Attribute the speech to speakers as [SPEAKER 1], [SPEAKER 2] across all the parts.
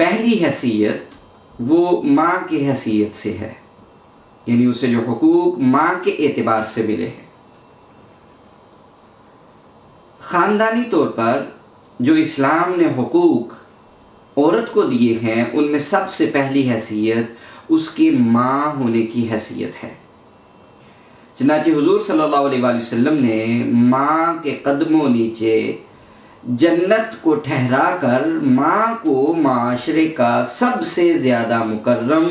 [SPEAKER 1] پہلی حیثیت وہ ماں کی حیثیت سے ہے، یعنی اسے جو حقوق ماں کے اعتبار سے ملے ہیں۔ خاندانی طور پر جو اسلام نے حقوق عورت کو دیے ہیں، ان میں سب سے پہلی حیثیت اس کی ماں ہونے کی حیثیت ہے۔ چنانچہ حضور صلی اللہ علیہ وآلہ وسلم نے ماں کے قدموں نیچے جنت کو ٹھہرا کر ماں کو معاشرے کا سب سے زیادہ مکرم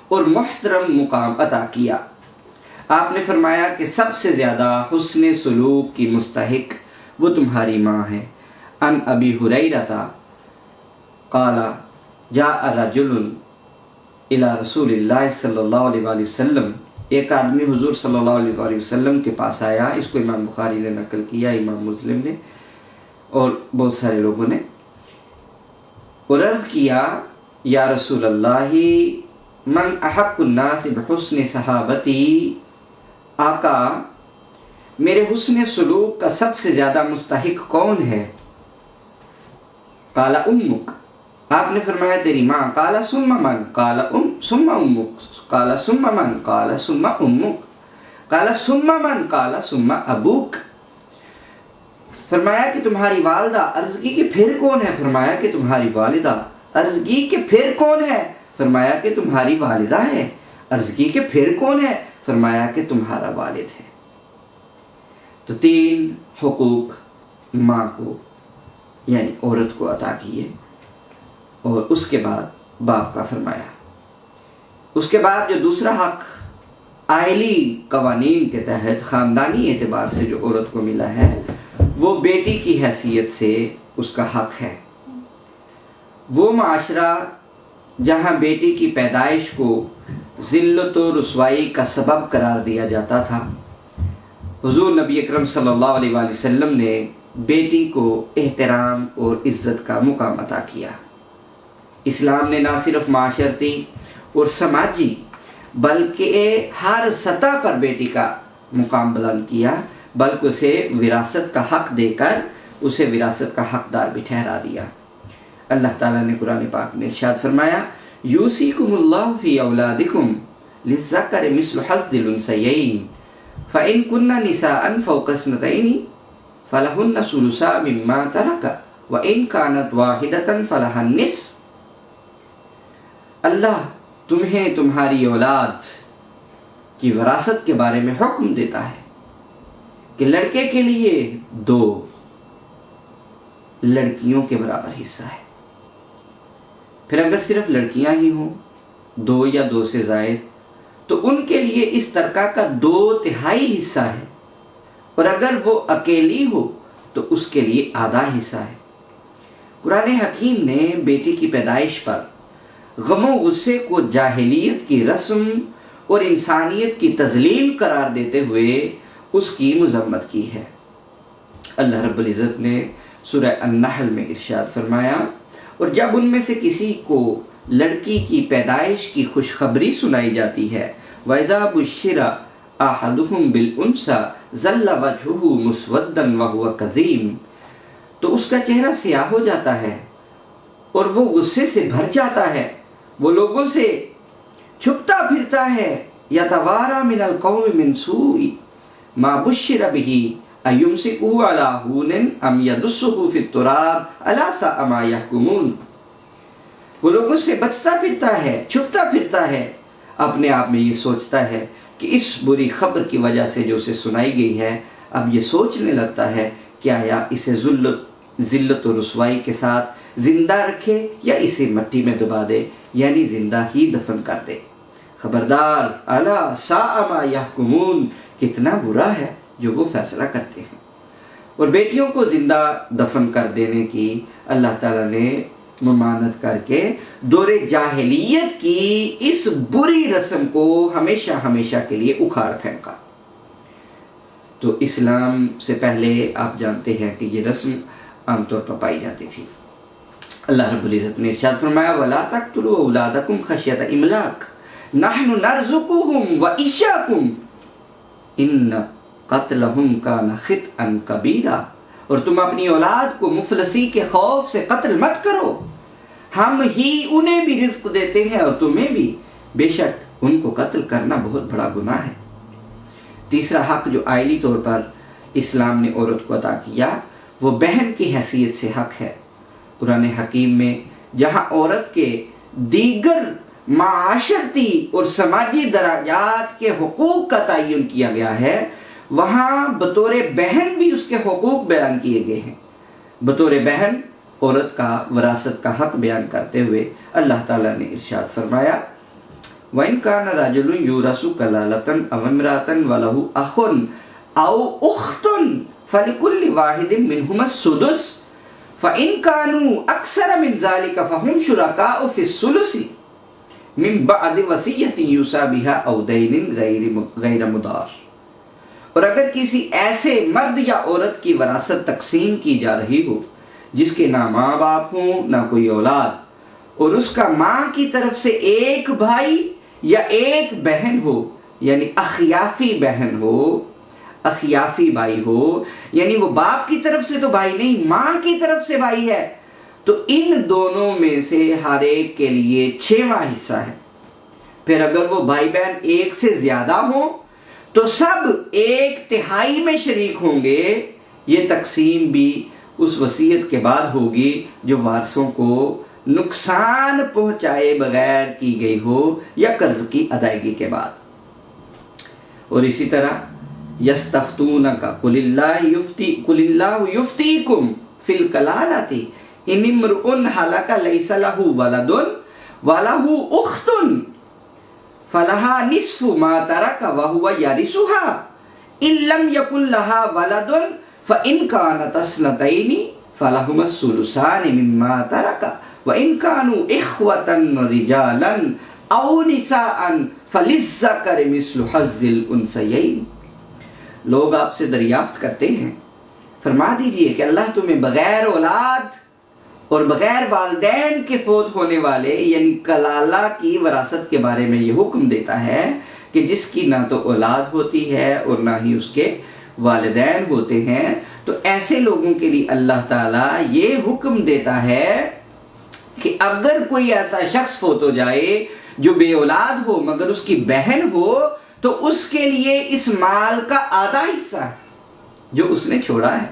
[SPEAKER 1] اور محترم مقام عطا کیا۔ آپ نے فرمایا کہ سب سے زیادہ حسن سلوک کی مستحق وہ تمہاری ماں ہے۔ ان ابی ہریرہ قال جاء رجل الی رسول اللہ صلی اللہ علیہ وآلہ وسلم، ایک آدمی حضور صلی اللہ علیہ وآلہ وسلم کے پاس آیا۔ اس کو امام بخاری نے نقل کیا، امام مسلم نے اور بہت سارے لوگوں نے، اور عرض کیا یا رسول اللہ من احق الناس بحسن صحابتی، آقا میرے حسن سلوک کا سب سے زیادہ مستحق کون ہے؟ قال امک، آپ نے فرمایا تیری ماں۔ قال ثم من؟ قال ثم امک۔ قال ثم من؟ قال ثم امک۔ قال ثم من؟ قال ثم ابوک۔ فرمایا کہ تمہاری والدہ۔ عرض کی کہ پھر کون ہے؟ فرمایا کہ تمہاری والدہ۔ عرض کی کہ پھر کون ہے؟ فرمایا کہ تمہاری والدہ ہے۔ عرض کی کہ پھر کون ہے؟ فرمایا کہ تمہارا والد ہے۔ تو 3 حقوق ماں کو یعنی عورت کو عطا کیے، اور اس کے بعد باپ کا فرمایا۔ اس کے بعد جو دوسرا حق آئلی قوانین کے تحت خاندانی اعتبار سے جو عورت کو ملا ہے، وہ بیٹی کی حیثیت سے اس کا حق ہے۔ وہ معاشرہ جہاں بیٹی کی پیدائش کو ذلت و رسوائی کا سبب قرار دیا جاتا تھا، حضور نبی اکرم صلی اللہ علیہ وآلہ وسلم نے بیٹی کو احترام اور عزت کا مقام عطا کیا۔ اسلام نے نہ صرف معاشرتی اور سماجی بلکہ ہر سطح پر بیٹی کا مقام بلند کیا، بلکہ اسے وراثت کا حق دے کر اسے وراثت کا حقدار بھی ٹھہرا دیا۔ اللہ تعالیٰ نے قرآن پاک میں ارشاد فرمایا یوصیکم اللہ فی اولادکم للذکر مثل حظ الانثیین فإن کن نساء فوق اثنتین فلہن ثلثا مما ترک وإن كانت واحدة فلها النصف۔ اللہ تمہیں تمہاری اولاد کی وراثت کے بارے میں حکم دیتا ہے کہ لڑکے کے لیے 2، لڑکیوں کے برابر حصہ ہے۔ پھر اگر صرف لڑکیاں ہی ہوں 2 یا 2 سے زائد، تو ان کے لیے اس ترکہ کا 2/3 حصہ ہے، اور اگر وہ اکیلی ہو تو اس کے لیے آدھا حصہ ہے۔ قرآن حکیم نے بیٹی کی پیدائش پر غم و غصے کو جاہلیت کی رسم اور انسانیت کی تذلیل قرار دیتے ہوئے اس کی مذمت کی ہے۔ اللہ رب العزت نے سورہ النحل میں ارشاد فرمایا اور جب ان میں سے کسی کو لڑکی کی پیدائش کی خوشخبری سنائی جاتی ہے وَإِذَا بُشِّرَ أَحَدُهُمْ بِالْأُنثَىٰ ظَلَّ وَجْهُهُ مُسْوَدًّا وَهُوَ كَظِيمٌ، تو اس کا چہرہ سیاہ ہو جاتا ہے اور وہ غصے سے بھر جاتا ہے، وہ لوگوں سے چھپتا پھرتا ہے۔ يَتَوَارَىٰ مِنَ الْقَوْمِ مِنْ سُوءِ مَا بُشِّرَ بِهِ أَيُمْسِكُهُ عَلَىٰ هُونٍ أَمْ يَدُسُّهُ فِي التُّرَابِ أَلَا سَاءَ مَا يَحْكُمُونَ۔ وہ لوگوں سے بچتا پھرتا ہے، چھپتا پھرتا ہے، اپنے آپ میں یہ سوچتا ہے کہ اس بری خبر کی وجہ سے جو اسے سنائی گئی ہے، اب یہ سوچنے لگتا ہے کہ آیا اسے ذلت و رسوائی کے ساتھ زندہ رکھے یا اسے مٹی میں دبا دے، یعنی زندہ ہی دفن کر دے۔ خبردار، الا ساء ما یحکمون، کتنا برا ہے جو وہ فیصلہ کرتے ہیں۔ اور بیٹیوں کو زندہ دفن کر دینے کی اللہ تعالیٰ نے ممانعت کر کے دور جاہلیت کی اس بری رسم کو ہمیشہ ہمیشہ کے لیے اکھاڑ پھینکا۔ تو اسلام سے پہلے آپ جانتے ہیں کہ یہ رسم عام طور پر پائی جاتی تھی۔ اللہ رب العزت نے ارشاد فرمایا وَلَا تَقْتُلُوا أَوْلَادَكُمْ خَشْيَةَ إِمْلَاقٍ نَحْنُ نَرْزُقُهُمْ وَإِيَّاكُمْ إِنَّ قَتْلَهُمْ كَانَ خِطْئًا كَبِيرًا، اور تم اپنی اولاد کو مفلسی کے خوف سے قتل مت کرو، ہم ہی انہیں بھی رزق دیتے ہیں اور تمہیں بھی، بے شک ان کو قتل کرنا بہت بڑا گناہ ہے۔ تیسرا حق جو آئلی طور پر اسلام نے عورت کو عطا کیا وہ بہن کی حیثیت سے حق ہے۔ قرآن حکیم میں جہاں عورت کے دیگر معاشرتی اور سماجی درجات کے حقوق کا تعین کیا گیا ہے، وہاں بطور بہن بھی اس کے حقوق بیان کیے گئے ہیں۔ بطور بہن عورت کا وراثت کا حق بیان کرتے ہوئے اللہ تعالیٰ نے ارشاد فرمایا وَإِن كَانَ رَجُلٌ يُورَثُ كَلَالَةً أَوْ امْرَأَةً وَلَهُ أَخٌ أَوْ أُخْتٌ فَلِكُلِّ وَاحِدٍ مِّنْهُمَا السُّدُسُ فَإِن كَانُوا أَكْثَرَ مِنْ ذَلِكَ فَهُمْ شُرَكَاءُ فِي الثُّلُثِ مِنْ بَعْدِ وَصِيَّةٍ يُوصَى بِهَا أَوْ دَيْنٍ غَيْرَ مُضَارٍ۔ اور اگر کسی ایسے مرد یا عورت کی وراثت تقسیم کی جا رہی ہو جس کے نہ ماں باپ ہوں نہ کوئی اولاد، اور اس کا ماں کی طرف سے ایک بھائی یا ایک بہن ہو، یعنی اخیافی بہن ہو، اخیافی بھائی ہو، یعنی وہ باپ کی طرف سے تو بھائی نہیں، ماں کی طرف سے بھائی ہے، تو ان دونوں میں سے ہر ایک کے لیے 6واں حصہ ہے۔ پھر اگر وہ بھائی بہن ایک سے زیادہ ہوں تو سب 1/3 میں شریک ہوں گے۔ یہ تقسیم بھی اس وصیت کے بعد ہوگی جو وارثوں کو نقصان پہنچائے بغیر کی گئی ہو یا قرض کی ادائیگی کے بعد۔ اور اسی طرح یستفتونک قل اللہ یفتیکم فی الکلالۃ ان امرؤ ہلک لیس لہ ولد ولہ اخت فلہا نصف ما ترک وہو یرثها ان لم یکن لہا ولد فإن كانت اثنتین فلہما الثلثان مما ترک وَإِن كَانُوا إِخْوَةً رِجَالًا أَوْ نِسَاءً فَلِلذَّكَرِ مِثْلُ حَظِّ الْأُنثَيَيْنِ۔ لوگ آپ سے دریافت کرتے ہیں، فرما دیجئے کہ اللہ تمہیں بغیر اولاد اور بغیر والدین کے فوت ہونے والے یعنی کلالہ کی وراثت کے بارے میں یہ حکم دیتا ہے کہ جس کی نہ تو اولاد ہوتی ہے اور نہ ہی اس کے والدین ہوتے ہیں، تو ایسے لوگوں کے لیے اللہ تعالیٰ یہ حکم دیتا ہے کہ اگر کوئی ایسا شخص فوت ہو جائے جو بے اولاد ہو مگر اس کی بہن ہو تو اس کے لیے اس مال کا آدھا حصہ ہے جو اس نے چھوڑا ہے،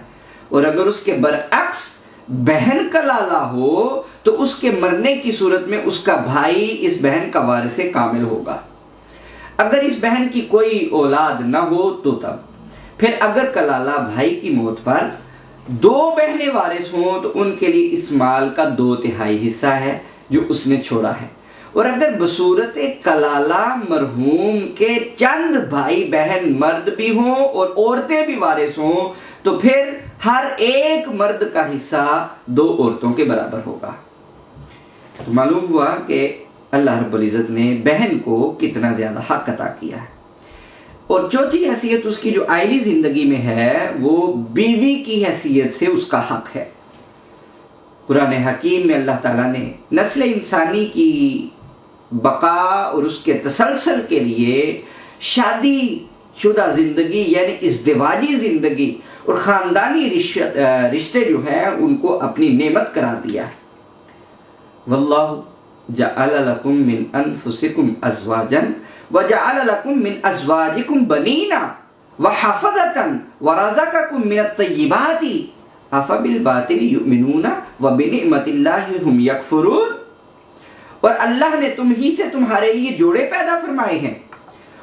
[SPEAKER 1] اور اگر اس کے برعکس بہن کا لالا ہو تو اس کے مرنے کی صورت میں اس کا بھائی اس بہن کا وارث کامل ہوگا۔ اگر اس بہن کی کوئی اولاد نہ ہو تو تب پھر اگر کلالہ بھائی کی موت پر 2 بہنیں وارث ہوں تو ان کے لیے اس مال کا 2/3 حصہ ہے جو اس نے چھوڑا ہے، اور اگر بصورت کلالہ مرحوم کے چند بھائی بہن مرد بھی ہوں اور عورتیں بھی وارث ہوں تو پھر ہر ایک مرد کا حصہ 2 عورتوں کے برابر ہوگا۔ تو معلوم ہوا کہ اللہ رب العزت نے بہن کو کتنا زیادہ حق عطا کیا ہے۔ اور چوتھی حیثیت اس کی جو آئلی زندگی میں ہے وہ بیوی کی حیثیت سے اس کا حق ہے۔ قرآن حکیم میں اللہ تعالیٰ نے نسل انسانی کی بقا اور اس کے تسلسل کے لیے شادی شدہ زندگی یعنی ازدواجی زندگی اور خاندانی رشتے جو ہیں ان کو اپنی نعمت قرار دیا ہے۔ واللہ جعل لکم من انفسکم ازواجا وَجَعَلَ لَكُم مِّنْ أَزْوَاجِكُمْ بَنِينَ وَحَفَدَةً وَرَزَقَكُم مِّنَ الطَّيِّبَاتِ أَفَبِالْبَاطِلِ يُؤْمِنُونَ وَبِنِعْمَةِ اللَّهِ هُمْ يَكْفُرُونَ۔ اور اللہ نے تم ہی سے تمہارے لیے جوڑے پیدا فرمائے ہیں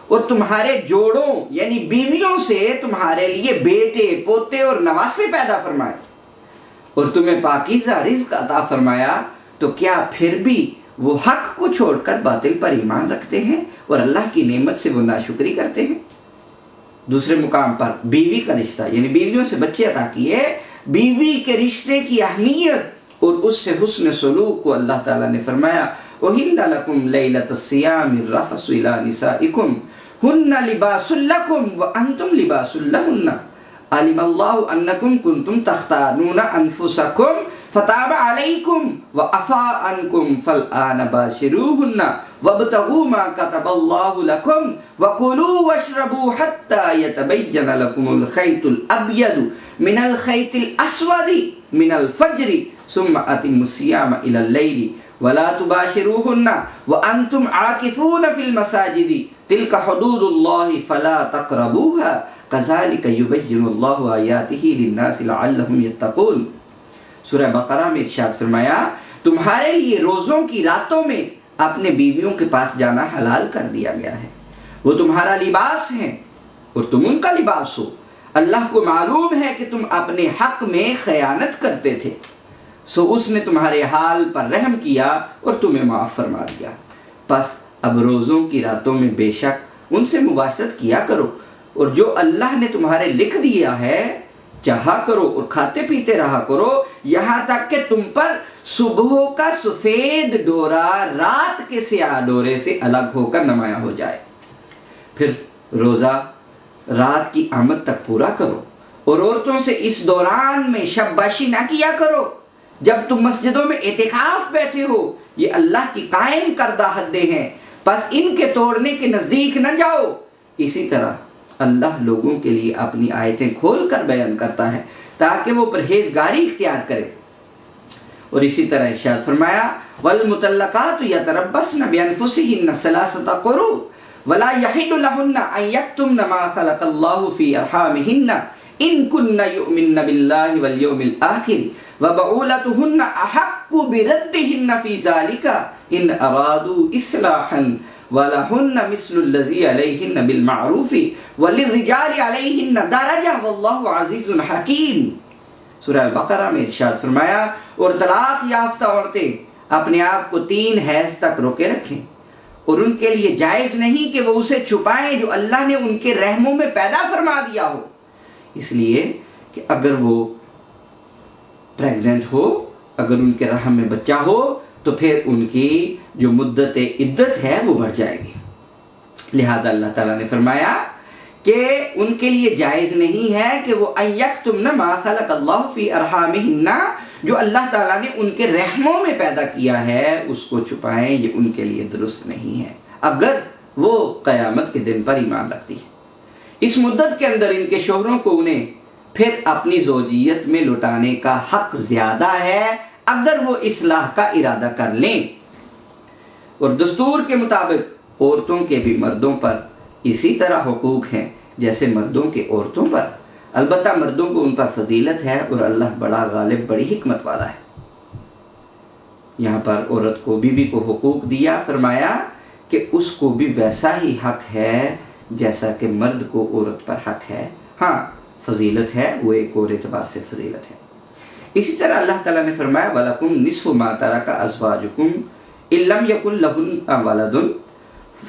[SPEAKER 1] اور تمہارے جوڑوں یعنی بیویوں سے تمہارے لیے بیٹے پوتے اور نواسے پیدا فرمائے اور تمہیں پاکیزہ رزق عطا فرمایا، تو کیا پھر بھی وہ حق کو چھوڑ کر باطل پر ایمان رکھتے ہیں اور اللہ کی نعمت سے وہ ناشکری کرتے ہیں؟ دوسرے مقام پر بیوی کا رشتہ یعنی بیویوں سے بچے عطا کیے، بیوی کے رشتے کی اہمیت اور اس سے حسن سلوک کو اللہ تعالیٰ نے فرمایا أُحِلَّ لَكُمْ لَيْلَةَ الصِّيَامِ الرَّفَثُ إِلَىٰ نِسَائِكُمْ هُنَّ لِبَاسٌ لَكُمْ وَأَنْتُمْ لِبَاسٌ لَهُنَّ عَلِمَ اللَّهُ أَنَّكُمْ كُنْتُمْ تَخْتَانُونَ أَنفُسَكُمْ فَتَابَ عَلَيْكُمْ وَعَفَا عَنْكُمْ فَالْآنَ بَاشِرُوهُنَّ وَابْتَغُوا مَا كَتَبَ اللَّهُ لَكُمْ وَكُلُوا وَاشْرَبُوا حَتَّى يَتَبَيَّنَ لَكُمُ الْخَيْطُ الْأَبْيَضُ مِنَ الْخَيْطِ الْأَسْوَدِ مِنَ الْفَجْرِ ثُمَّ أَتِمُّوا الصِّيَامَ إِلَى اللَّيْلِ ولا تباشروهن وانتم عاکفون فی المساجد تلک حدود اللہ فلا تقربوها کذالک یبین اللہ آیاتہ للناس لعلہم یتقون۔ سورہ بقرہ میں ارشاد فرمایا تمہارے لیے روزوں کی راتوں میں اپنے بیویوں کے پاس جانا حلال کر دیا گیا ہے، وہ تمہارا لباس ہیں اور تم ان کا لباس ہو، اللہ کو معلوم ہے کہ تم اپنے حق میں خیانت کرتے تھے، سو اس نے تمہارے حال پر رحم کیا اور تمہیں معاف فرما دیا، پس اب روزوں کی راتوں میں بے شک ان سے مباشرت کیا کرو، اور جو اللہ نے تمہارے لکھ دیا ہے چاہا کرو اور کھاتے پیتے رہا کرو، یہاں تک کہ تم پر صبح کا سفید ڈورا رات کے سیاہ ڈورے سے الگ ہو کر نمایاں ہو جائے، پھر روزہ رات کی آمد تک پورا کرو، اور عورتوں سے اس دوران میں شب باشی نہ کیا کرو جب تم مسجدوں میں اعتکاف بیٹھے ہو، یہ اللہ کی قائم کردہ حدیں ہیں، پس ان کے توڑنے کے نزدیک نہ جاؤ۔ اسی طرح اللہ لوگوں کے لیے اپنی آیتیں کھول کر بیان کرتا ہے تاکہ وہ پرہیزگاری اختیار کرے، اور اسی طرح ارشاد فرمایا والمطلقات یتربصن بانفسهن ثلاثة قروء ولا يحل لهن ان يكتمن ما خلق الله في ارحامهن ان كن يؤمن بالله واليوم الاخر وبعولتهن احق بردهن في ذلك ان ارادوا اصلاحا ولهن مثل الذي عليهن بالمعروف وللرجال عليهن درجة والله عزيز حكيم۔ سورہ بقرہ میں ارشاد فرمایا اور طلاق یافتہ عورتیں اپنے آپ کو 3 حیض تک روکے رکھیں، اور ان کے لیے جائز نہیں کہ وہ اسے چھپائیں جو اللہ نے ان کے رحموں میں پیدا فرما دیا ہو، اس لیے کہ اگر وہ پریگننٹ ہو، اگر ان کے رحم میں بچہ ہو تو پھر ان کی جو مدت عدت ہے وہ بڑھ جائے گی، لہذا اللہ تعالیٰ نے فرمایا کہ ان کے لیے جائز نہیں ہے کہ وہ ان یکتمن ما خلق اللہ فی ارحامہن، جو اللہ تعالیٰ نے ان کے رحموں میں پیدا کیا ہے اس کو چھپائیں، یہ ان کے لیے درست نہیں ہے اگر وہ قیامت کے دن پر ایمان رکھتی ہے۔ اس مدت کے اندر ان کے شوہروں کو انہیں پھر اپنی زوجیت میں لوٹانے کا حق زیادہ ہے اگر وہ اصلاح کا ارادہ کر لیں، اور دستور کے مطابق عورتوں کے بھی مردوں پر اسی طرح حقوق ہیں جیسے مردوں کے عورتوں پر، البتہ مردوں کو ان پر فضیلت ہے اور اللہ بڑا غالب بڑی حکمت والا ہے۔ یہاں پر عورت کو بیوی کو حقوق دیا، فرمایا کہ اس کو بھی ویسا ہی حق ہے جیسا کہ مرد کو عورت پر حق ہے، ہاں فضیلت ہے وہ ایک اور اعتبار سے فضیلت ہے۔ اسی طرح اللہ تعالیٰ نے فرمایا وَلَكُمْ نِصْفُ مَا تَرَكَ أَزْوَاجُكُمْ إِن لَّمْ يَكُن لَّهُنَّ وَلَدٌ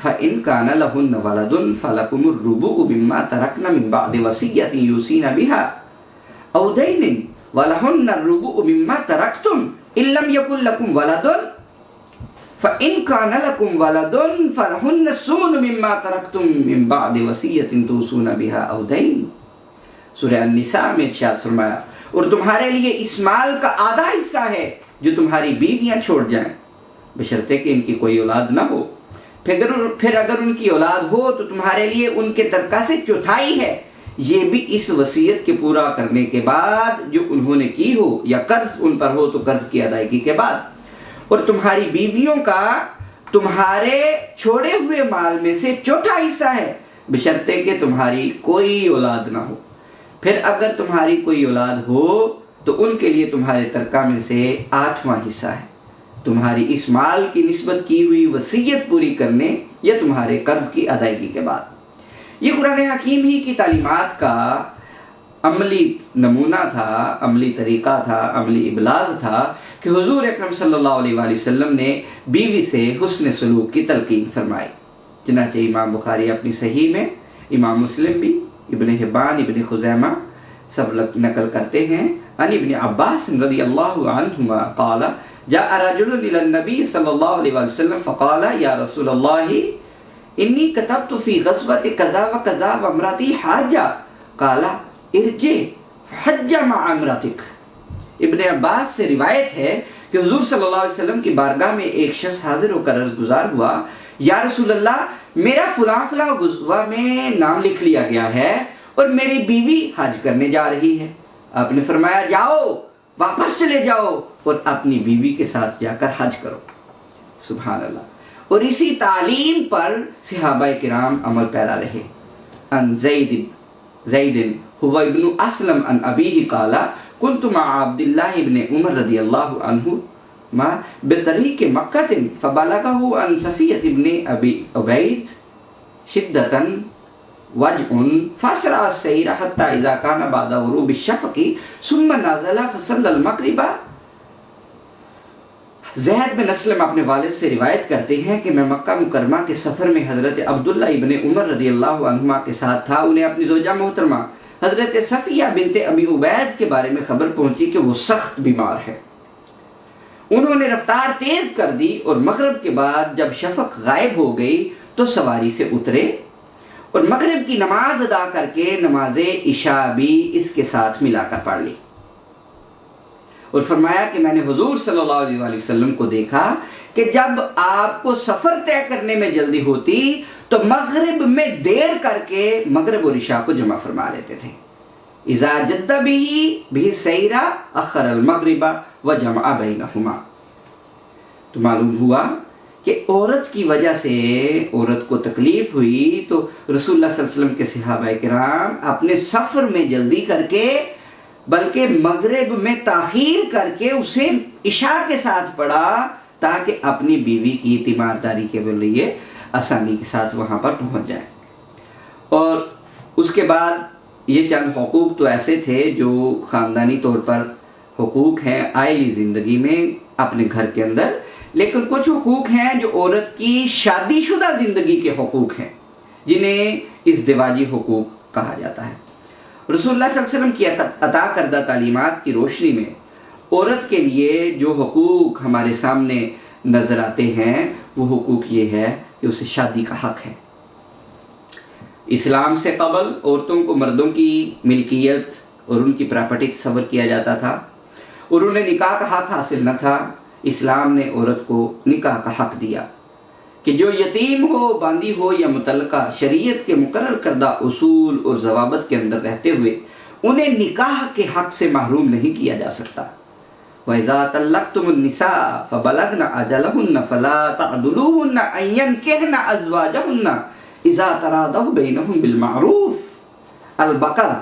[SPEAKER 1] فَإِن كَانَ لَهُنَّ وَلَدٌ فَلَكُمُ الرُّبُعُ مِمَّا تَرَكْنَ مِن بَعْدِ وَصِيَّةٍ يُوصِينَ بِهَا أَوْ دَيْنٍ وَلَهُنَّ الرُّبُعُ مِمَّا تَرَكْتُمْ إِن لَّمْ يَكُن لَّكُمْ وَلَدٌ فَإِن كَانَ لَكُمْ وَلَدٌ فَلَهُنَّ الثُّمُنُ مِمَّا تَرَكْتُم مِن بَعْدِ وَصِيَّةٍ تُوصُونَ بِهَا أَوْ دَيْنٍ۔ سورہ النساء میں ارشاد فرمایا اور تمہارے لیے اس مال کا آدھا حصہ ہے جو تمہاری بیویاں چھوڑ جائیں، بشرطے کہ ان کی کوئی اولاد نہ ہو، پھر اگر ان کی اولاد ہو تو تمہارے لیے ان کے ترکہ سے چوتھائی ہے، یہ بھی اس وصیت کے پورا کرنے کے بعد جو انہوں نے کی ہو، یا قرض ان پر ہو تو قرض کی ادائیگی کے بعد، اور تمہاری بیویوں کا تمہارے چھوڑے ہوئے مال میں سے چوتھا حصہ ہے بشرطے کہ تمہاری کوئی اولاد نہ ہو، پھر اگر تمہاری کوئی اولاد ہو تو ان کے لیے تمہارے ترکہ میں سے 8واں حصہ ہے، تمہاری اس مال کی نسبت کی ہوئی وصیت پوری کرنے یا تمہارے قرض کی ادائیگی کے بعد۔ یہ قرآن حکیم ہی کی تعلیمات کا عملی نمونہ تھا، عملی طریقہ تھا، عملی ابلاغ تھا کہ حضور اکرم صلی اللہ علیہ وآلہ وسلم نے بیوی سے حسن سلوک کی تلقین فرمائی، چنانچہ امام بخاری اپنی صحیح میں، امام مسلم بھی، ابن حبان، ابن خزیمہ سب نقل کرتے ہیں عن ابن عباس رضی اللہ عنہما قال جاء رجل الى النبي صلی اللہ علیہ وسلم فقال یا رسول اللہ انی كتبت في غزوة كذا وكذا وامرأتي حاجة قال ارجع فحج مع امرأتك۔ ابن عباس سے روایت ہے کہ حضور صلی اللہ علیہ وسلم کی بارگاہ میں ایک شخص حاضر ہو کر عرض گزار ہوا، یا رسول اللہ میرا فلاں فلاں غزوہ میں نام لکھ لیا گیا ہے اور میری بیوی حج کرنے جا رہی ہے۔ آپ نے فرمایا جاؤ، واپس چلے جاؤ اور اپنی بیوی کے ساتھ جا کر حج کرو۔ سبحان اللہ۔ اور اسی تعلیم پر صحابہ کرام عمل پیرا رہے۔ ان زید هو ابن اسلم ان ابیہ قال كنت مع عبد الله ابن عمر رضی اللہ عنہ ما بطریق مکہ فبلغه عن صفیہ ابن ابی عبید شدۃ وجع فاسرع السیر حتى اذا كان بعد غروب الشفق ثم نزل فصلى المغرب۔ زید بن اسلم اپنے والد سے روایت کرتے ہیں کہ میں مکہ مکرمہ کے سفر میں حضرت عبداللہ ابن عمر رضی اللہ عنہما کے ساتھ تھا۔ انہیں اپنی زوجہ محترمہ حضرت صفیہ بنت ابی عبید کے بارے میں خبر پہنچی کہ وہ سخت بیمار ہے۔ انہوں نے رفتار تیز کر دی اور مغرب کے بعد جب شفق غائب ہو گئی تو سواری سے اترے اور مغرب کی نماز ادا کر کے نماز عشاء بھی اس کے ساتھ ملا کر پڑھ لی، اور فرمایا کہ میں نے حضور صلی اللہ علیہ وسلم کو دیکھا کہ جب آپ کو سفر طے کرنے میں جلدی ہوتی تو مغرب میں دیر کر کے مغرب اور عشاء کو جمع فرما لیتے تھے۔ اذا جد به سیرا اخر المغرب وجمع بینہما۔ تو معلوم ہوا کہ عورت کی وجہ سے عورت کو تکلیف ہوئی تو رسول اللہ صلی اللہ علیہ وسلم کے صحابہ کرام اپنے سفر میں جلدی کر کے بلکہ مغرب میں تاخیر کر کے اسے عشاء کے ساتھ پڑھا تاکہ اپنی بیوی کی تیمارداری کے لیے آسانی کے ساتھ وہاں پر پہنچ جائیں۔ اور اس کے بعد یہ چند حقوق تو ایسے تھے جو خاندانی طور پر حقوق ہیں عائلی زندگی میں اپنے گھر کے اندر، لیکن کچھ حقوق ہیں جو عورت کی شادی شدہ زندگی کے حقوق ہیں جنہیں ازدواجی حقوق کہا جاتا ہے۔ رسول اللہ صلی اللہ علیہ وسلم کی عطا کردہ تعلیمات کی روشنی میں عورت کے لیے جو حقوق ہمارے سامنے نظر آتے ہیں وہ حقوق یہ ہے کہ اسے شادی کا حق ہے۔ اسلام سے قبل عورتوں کو مردوں کی ملکیت اور ان کی پراپرٹی تصور کیا جاتا تھا اور انہیں نکاح کا حق حاصل نہ تھا۔ اسلام نے عورت کو نکاح کا حق دیا کہ جو یتیم ہو، باندی ہو یا متعلقہ شریعت کے مقرر کردہ اصول اور ضوابط کے اندر رہتے ہوئے انہیں نکاح کے حق سے محروم نہیں کیا جا سکتا۔ وَإِذَا طَلَّقْتُمُ النِّسَاءَ فَبَلَغْنَ أَجَلَهُنَّ فَلَا تَعْضُلُوهُنَّ أَن يَنكِحْنَ أَزْوَاجَهُنَّ إِذَا تَرَاضَوْا بَيْنَهُم بِالْمَعْرُوفِ البقرہ۔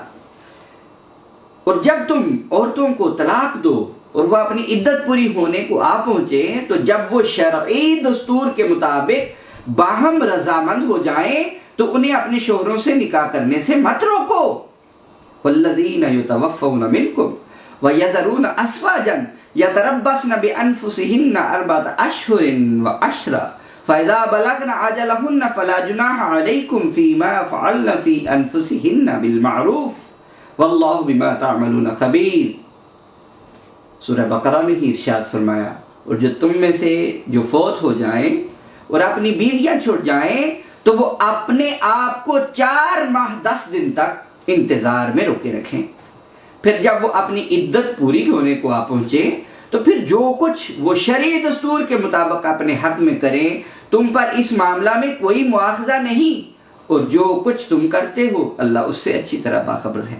[SPEAKER 1] اور جب تم عورتوں کو طلاق دو اور وہ اپنی عدت پوری ہونے کو آ پہنچے تو جب وہ شرعی دستور کے مطابق باہم رضامند ہو جائیں تو انہیں اپنے شوہروں سے نکاح کرنے سے مت روکو۔ وَالَّذِينَ يُتَوَفَّوْنَ مِنْكُمْ وَيَذَرُونَ أَزْوَاجًا يَتَرَبَّصْنَ بِأَنفُسِهِنَّ أَرْبَعَةَ أَشْهُرٍ وَعَشْرًا فَإِذَا بَلَغْنَ أَجَلَهُنَّ فَلَا جُنَاحَ عَلَيْكُمْ فِيمَا فَعَلْنَ فِي أَنفُسِهِنَّ بِالْمَعْرُوفِ وَاللَّهُ بِمَا تَعْمَلُونَ خَبِيرٌ۔ سورہ بقرہ میں ہی ارشاد فرمایا، اور جو تم میں سے جو فوت ہو جائیں اور اپنی بیویاں چھوڑ جائیں تو وہ اپنے آپ کو 4 ماہ 10 دن تک انتظار میں روکے رکھیں، پھر جب وہ اپنی عدت پوری ہونے کو آ پہنچے تو پھر جو کچھ وہ شرعی دستور کے مطابق اپنے حق میں کریں، تم پر اس معاملہ میں کوئی مواخذہ نہیں، اور جو کچھ تم کرتے ہو اللہ اس سے اچھی طرح باخبر ہے۔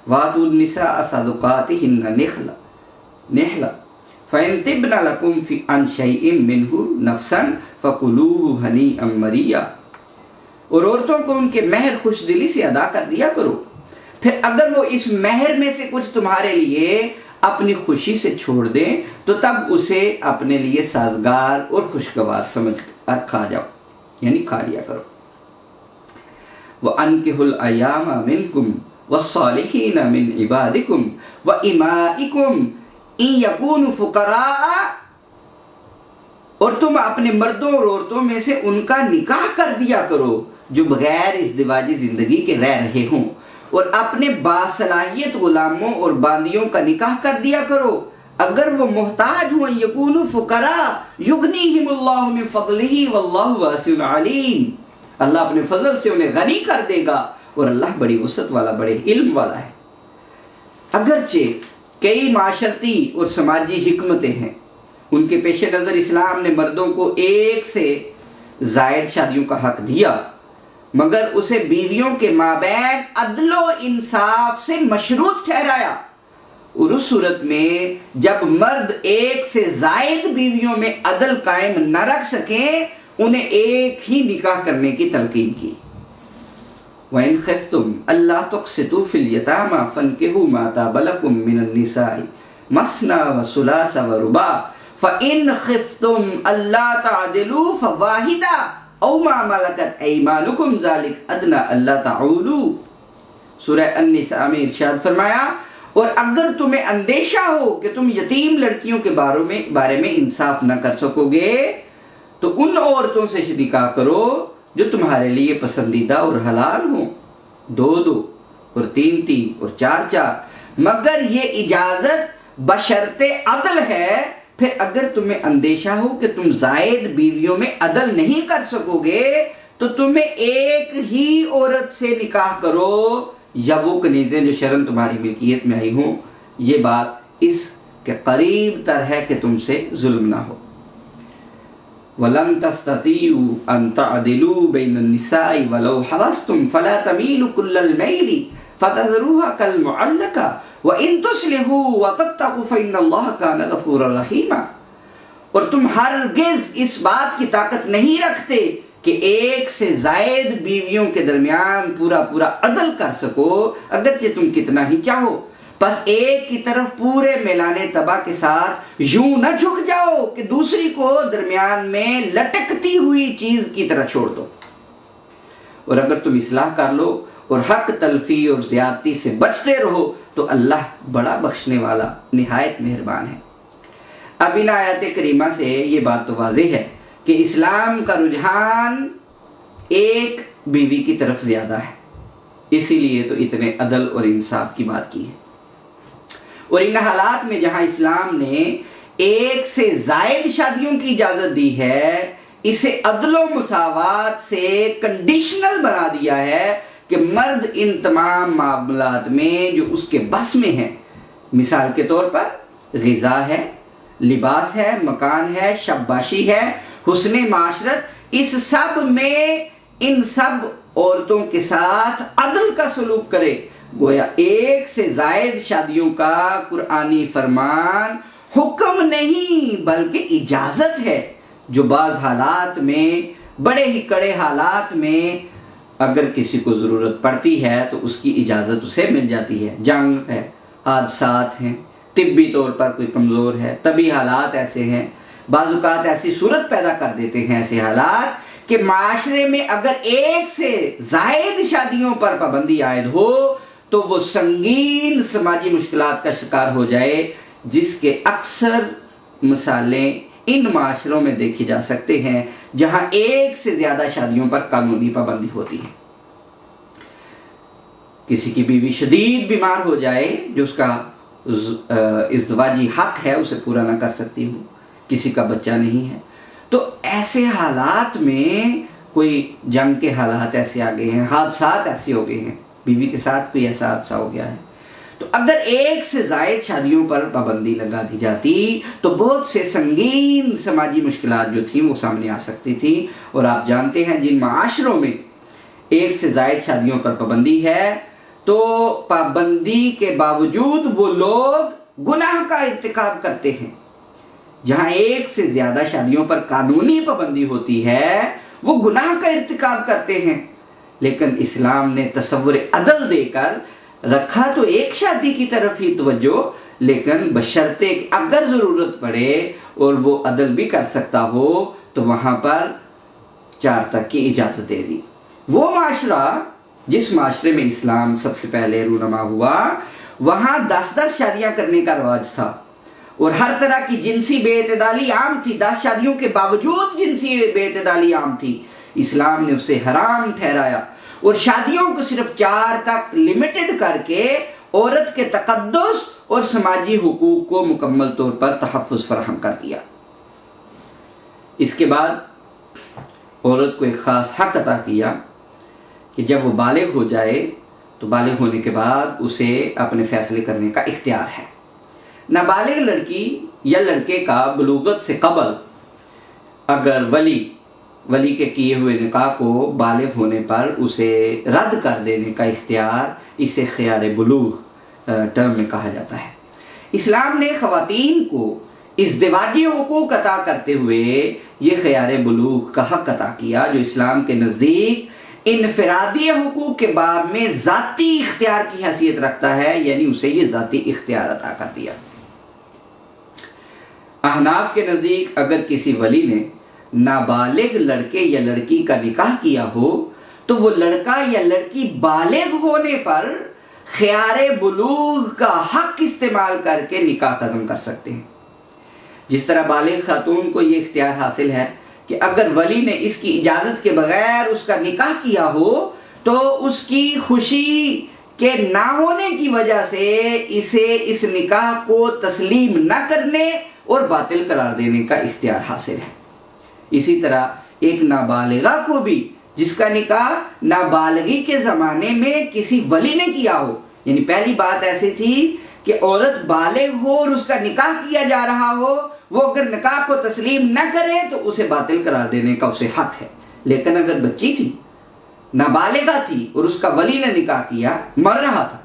[SPEAKER 1] وَآتُوا النِّسَاءَ صَدُقَاتِهِنَّ نِحْلًا فَإِن طِبْنَ لَكُمْ عَنْ شَيْءٍ مِّنْهُ نَفْسًا فَكُلُوهُ هَنِيئًا مَرِيًّا۔ اور عورتوں کو ان کے مہر خوش دلی سے ادا کر دیا کرو، پھر اگر وہ اس مہر میں سے کچھ تمہارے لیے اپنی خوشی سے چھوڑ دیں تو تب اسے اپنے لیے سازگار اور خوشگوار سمجھ کر کھا جاؤ، یعنی کھا لیا کرو۔ وَأَنكِحُوا الْأَيَامَ مِنْكُمْ وَالصَّالِحِينَ مِنْ عِبَادِكُمْ وَإِمَائِكُمْ إِن يَكُونُوا فُقَرَاءَ۔ اور تم اپنے مردوں اور عورتوں میں سے ان کا نکاح کر دیا کرو جو بغیر ازدواجی زندگی کے رہ رہے ہوں، اور اپنے باصلاحیت غلاموں اور باندیوں کا نکاح کر دیا کرو اگر وہ محتاج ہوں۔ یکونوا فقراء یغنیہم اللہ من فضلہ واللہ واسع علیم۔ اللہ اپنے فضل سے انہیں غنی کر دے گا اور اللہ بڑی وسعت والا، بڑے علم والا ہے۔ اگرچہ کئی معاشرتی اور سماجی حکمتیں ہیں، ان کے پیش نظر اسلام نے مردوں کو 1 سے زائد شادیوں کا حق دیا، مگر اسے بیویوں کے مابین عدل و انصاف سے مشروط ٹھہرایا اور اس صورت میں جب مرد ایک سے زائد بیویوں میں عدل قائم نہ رکھ سکیں انہیں ایک ہی نکاح کرنے کی تلقین کی۔ وَإِنْ خِفْتُمْ أَلَّا تُقْسِطُوا فِي الْيَتَامَى فَانكِحُوا مَا طَابَ لَكُم مِّنَ النِّسَاءِ مَثْنَىٰ وَثُلَاثَ وَرُبَاعَ فَإِنْ خِفْتُمْ أَلَّا تَعْدِلُوا فَوَاحِدَةً أَوْ مَا مَلَكَتْ أَيْمَانُكُمْ ذَلِكَ أَدْنَىٰ أَلَّا تَعُولُوا۔ سورہ النساء میں ارشاد فرمایا اور اگر تمہیں اندیشہ ہو کہ تم یتیم لڑکیوں کے بارے میں انصاف نہ کر سکو گے تو ان عورتوں سے نکاح کرو جو تمہارے لیے پسندیدہ اور حلال ہوں، 2 اور 3 اور 4 مگر یہ اجازت بشرط عدل ہے۔ پھر اگر تمہیں اندیشہ ہو کہ تم زائد بیویوں میں عدل نہیں کر سکو گے تو تمہیں ایک ہی عورت سے نکاح کرو یا وہ کنیزیں جو شرعاً تمہاری ملکیت میں آئی ہوں، یہ بات اس کے قریب تر ہے کہ تم سے ظلم نہ ہو۔ وَلَن تَسْتَطِيعُوا أَن تَعْدِلُوا بَيْنَ النِّسَاءِ وَلَوْ حَرَصْتُمْ فَلَا تَمِيلُوا كُلَّ الْمَيْلِ فَتَذَرُوهَا كَالْمُعَلَّقَةِ وَإِن تُصْلِحُوا وَتَتَّقُوا فَإِنَّ اللَّهَ كَانَ غَفُورًا رَحِيمًا۔ اور تم ہرگز اس بات کی طاقت نہیں رکھتے کہ ایک سے زائد بیویوں کے درمیان پورا عدل کر سکو اگرچہ تم کتنا ہی چاہو، بس ایک کی طرف پورے میلانے تباہ کے ساتھ یوں نہ جھک جاؤ کہ دوسری کو درمیان میں لٹکتی ہوئی چیز کی طرح چھوڑ دو۔ اور اگر تم اصلاح کر لو اور حق تلفی اور زیادتی سے بچتے رہو تو اللہ بڑا بخشنے والا نہایت مہربان ہے۔ اب ان آیات کریمہ سے یہ بات تو واضح ہے کہ اسلام کا رجحان ایک بیوی کی طرف زیادہ ہے، اسی لیے تو اتنے عدل اور انصاف کی بات کی ہے۔ اور ان حالات میں جہاں اسلام نے ایک سے زائد شادیوں کی اجازت دی ہے، اسے عدل و مساوات سے کنڈیشنل بنا دیا ہے کہ مرد ان تمام معاملات میں جو اس کے بس میں ہیں، مثال کے طور پر غذا ہے، لباس ہے، مکان ہے، شاباشی ہے، حسن معاشرت، اس سب میں ان سب عورتوں کے ساتھ عدل کا سلوک کرے۔ گویا ایک سے زائد شادیوں کا قرآنی فرمان حکم نہیں بلکہ اجازت ہے، جو بعض حالات میں، بڑے ہی کڑے حالات میں اگر کسی کو ضرورت پڑتی ہے تو اس کی اجازت اسے مل جاتی ہے۔ جنگ ہے، حادثات ہیں، طبی طور پر کوئی کمزور ہے، طبی حالات ایسے ہیں، بعض اوقات ایسی صورت پیدا کر دیتے ہیں ایسے حالات کہ معاشرے میں اگر ایک سے زائد شادیوں پر پابندی عائد ہو تو وہ سنگین سماجی مشکلات کا شکار ہو جائے، جس کے اکثر مثالیں ان معاشروں میں دیکھی جا سکتے ہیں جہاں ایک سے زیادہ شادیوں پر قانونی پابندی ہوتی ہے۔ کسی کی بیوی شدید بیمار ہو جائے جو اس کا ازدواجی حق ہے اسے پورا نہ کر سکتی ہو، کسی کا بچہ نہیں ہے، تو ایسے حالات میں کوئی جنگ کے حالات ایسے آ گئے ہیں، حادثات ایسے ہو گئے ہیں، بیوی کے ساتھ کوئی ایسا حادثہ ہو گیا ہے، تو اگر ایک سے زائد شادیوں پر پابندی لگا دی جاتی تو بہت سے سنگین سماجی مشکلات جو تھیں وہ سامنے آ سکتی تھیں۔ اور آپ جانتے ہیں جن معاشروں میں ایک سے زائد شادیوں پر پابندی ہے تو پابندی کے باوجود وہ لوگ گناہ کا ارتکاب کرتے ہیں۔ جہاں ایک سے زیادہ شادیوں پر قانونی پابندی ہوتی ہے وہ گناہ کا ارتکاب کرتے ہیں، لیکن اسلام نے تصور عدل دے کر رکھا تو ایک شادی کی طرف ہی توجہ، لیکن بشرطے اگر ضرورت پڑے اور وہ عدل بھی کر سکتا ہو تو وہاں پر 4 تک کی اجازت دے دی۔ وہ معاشرہ جس معاشرے میں اسلام سب سے پہلے رونما ہوا وہاں 10 شادیاں کرنے کا رواج تھا اور ہر طرح کی جنسی بے اعتدالی عام تھی۔ 10 شادیوں کے باوجود جنسی بے اعتدالی عام تھی، اسلام نے اسے حرام ٹھہرایا اور شادیوں کو صرف 4 تک لمیٹڈ کر کے عورت کے تقدس اور سماجی حقوق کو مکمل طور پر تحفظ فراہم کر دیا۔ اس کے بعد عورت کو ایک خاص حق عطا کیا کہ جب وہ بالغ ہو جائے تو بالغ ہونے کے بعد اسے اپنے فیصلے کرنے کا اختیار ہے۔ نابالغ لڑکی یا لڑکے کا بلوغت سے قبل اگر ولی کے کیے ہوئے نکاح کو بالغ ہونے پر اسے رد کر دینے کا اختیار، اسے خیار بلوغ ٹرم میں کہا جاتا ہے۔ اسلام نے خواتین کو ازدواجی حقوق عطا کرتے ہوئے یہ خیار بلوغ کا حق عطا کیا، جو اسلام کے نزدیک انفرادی حقوق کے باب میں ذاتی اختیار کی حیثیت رکھتا ہے، یعنی اسے یہ ذاتی اختیار عطا کر دیا۔ احناف کے نزدیک اگر کسی ولی نے نابالغ لڑکے یا لڑکی کا نکاح کیا ہو تو وہ لڑکا یا لڑکی بالغ ہونے پر خیار بلوغ کا حق استعمال کر کے نکاح ختم کر سکتے ہیں۔ جس طرح بالغ خاتون کو یہ اختیار حاصل ہے کہ اگر ولی نے اس کی اجازت کے بغیر اس کا نکاح کیا ہو تو اس کی خوشی کے نہ ہونے کی وجہ سے اسے اس نکاح کو تسلیم نہ کرنے اور باطل قرار دینے کا اختیار حاصل ہے۔ اسی طرح ایک نابالغہ کو بھی جس کا نکاح نابالغی کے زمانے میں کسی ولی نے کیا ہو، یعنی پہلی بات ایسی تھی کہ عورت بالغ ہو اور اس کا نکاح کیا جا رہا ہو، وہ اگر نکاح کو تسلیم نہ کرے تو اسے باطل قرار دینے کا اسے حق ہے۔ لیکن اگر بچی تھی، نابالغہ تھی اور اس کا ولی نے نکاح کیا، مر رہا تھا،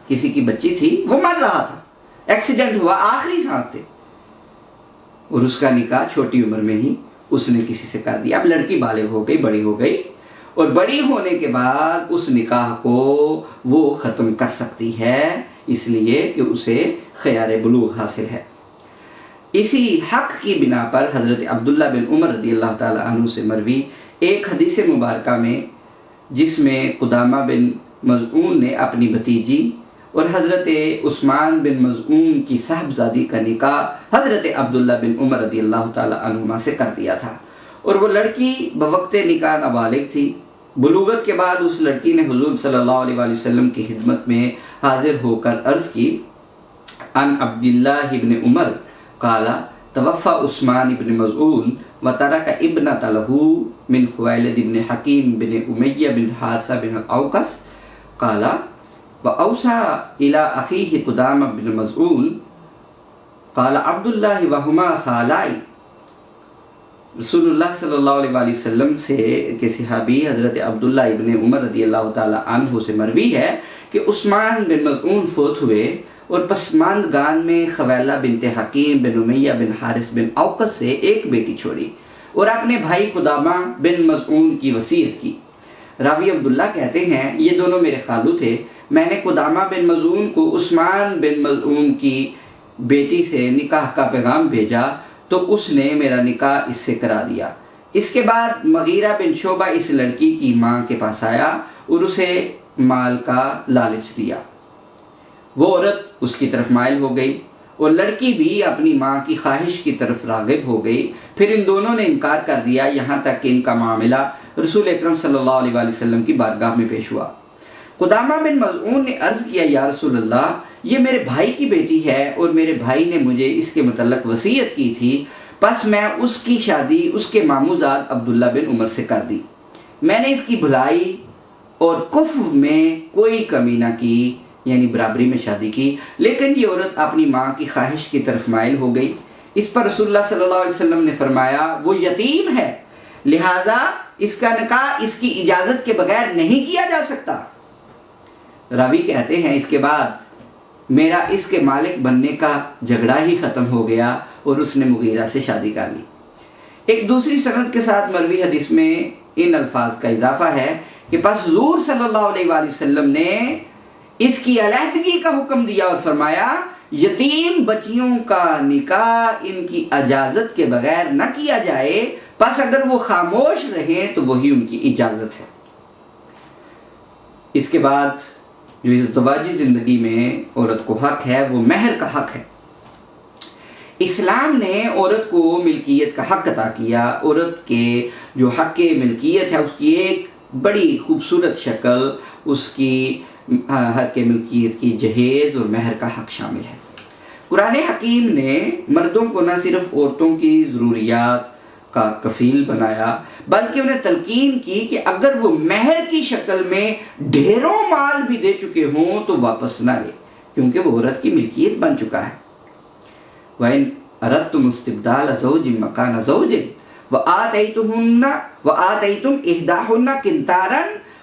[SPEAKER 1] کسی کی بچی تھی، وہ مر رہا تھا، ایکسیڈنٹ ہوا، آخری سانس تھے، اور اس کا نکاح چھوٹی عمر میں ہی اس نے کسی سے کر دیا۔ اب لڑکی بالغ ہو گئی، بڑی ہو گئی، اور بڑی ہونے کے بعد اس نکاح کو وہ ختم کر سکتی ہے، اس لیے کہ اسے خیار بلوغ حاصل ہے۔ اسی حق کی بنا پر حضرت عبداللہ بن عمر رضی اللہ تعالی عنہ سے مروی ایک حدیث مبارکہ میں، جس میں قدامہ بن مظعون نے اپنی بھتیجی اور حضرت عثمان بن مظعون کی صاحبزادی کا نکاح حضرت عبداللہ بن عمر رضی اللہ تعالی عنہما سے کر دیا تھا، اور وہ لڑکی بوقت نکاح نابالغ تھی۔ بلوغت کے بعد اس لڑکی نے حضور صلی اللہ علیہ وآلہ وسلم کی خدمت میں حاضر ہو کر عرض کی، ان عبداللہ بن عمر قال توفى عثمان بن مظعون وترك ابنة له من خويلد بن حكيم بن أمية بن حارثة بن الأوقس قال وأوصى إلى أخيه قدامة بن مظعون قال عبد الله وهما خالاي۔ رسول اللہ صلی اللہ علیہ وآلہ وسلم سے کے صحابی حضرت عبداللہ ابن عمر رضی اللہ تعالی عنہ سے مروی ہے کہ عثمان بن مظعون فوت ہوئے اور پسماندگان میں خویلہ بنت حکیم بن امیہ بن حارث بن اوقس سے ایک بیٹی چھوڑی اور اپنے بھائی قدامہ بن مظعون کی وصیت کی۔ راوی عبداللہ کہتے ہیں یہ دونوں میرے خالو تھے، میں نے قدامہ بن مظعون کو عثمان بن مظعون کی بیٹی سے نکاح کا پیغام بھیجا تو اس نے میرا نکاح اس سے کرا دیا۔ اس کے بعد مغیرہ بن شعبہ اس لڑکی کی ماں کے پاس آیا اور اسے مال کا لالچ دیا۔ وہ عورت اس کی طرف مائل ہو گئی اور لڑکی بھی اپنی ماں کی خواہش کی طرف راغب ہو گئی۔ پھر ان دونوں نے انکار کر دیا، یہاں تک کہ ان کا معاملہ رسول اکرم صلی اللہ علیہ وآلہ وسلم کی بارگاہ میں پیش ہوا۔ قدامہ بن مظعون نے عرض کیا، یا رسول اللہ، یہ میرے بھائی کی بیٹی ہے اور میرے بھائی نے مجھے اس کے متعلق وصیت کی تھی، پس میں اس کی شادی اس کے ماموزاد عبداللہ بن عمر سے کر دی۔ میں نے اس کی بھلائی اور کفو میں کوئی کمی نہ کی، یعنی برابری میں شادی کی، لیکن یہ عورت اپنی ماں کی خواہش کی طرف مائل ہو گئی۔ اس پر رسول اللہ صلی اللہ علیہ وسلم نے فرمایا، وہ یتیم ہے، لہذا اس کا نکاح اس کی اجازت کے بغیر نہیں کیا جا سکتا۔ راوی کہتے ہیں اس کے بعد میرا اس کے مالک بننے کا جھگڑا ہی ختم ہو گیا اور اس نے مغیرہ سے شادی کر لی۔ ایک دوسری سند کے ساتھ مروی حدیث میں ان الفاظ کا اضافہ ہے کہ پس حضور صلی اللہ علیہ وآلہ وسلم نے اس کی علیحدگی کا حکم دیا اور فرمایا، یتیم بچیوں کا نکاح ان کی اجازت کے بغیر نہ کیا جائے، پس اگر وہ خاموش رہیں تو وہی ان کی اجازت ہے۔ اس کے بعد جو ازدواجی زندگی میں عورت کو حق ہے وہ مہر کا حق ہے۔ اسلام نے عورت کو ملکیت کا حق عطا کیا۔ عورت کے جو حق ملکیت ہے اس کی ایک بڑی خوبصورت شکل اس کی حق ملکیت کی جہیز اور مہر کا حق شامل ہے۔ قرآن حکیم نے مردوں کو نہ صرف عورتوں کی ضروریات کا کفیل بنایا بلکہ انہیں تلقین کی کہ اگر وہ مہر کی شکل میں ڈھیروں مال بھی دے چکے ہوں تو واپس نہ لے، کیونکہ وہ عورت کی ملکیت بن چکا ہے۔ وَإِنْ أَرَدْتُمُ اسْتِبْدَالَ زَوْجٍ مَكَانَ زَوْجٍ وَآتَيْتُمْ إِحْدَاهُنَّ قِنْطَارًا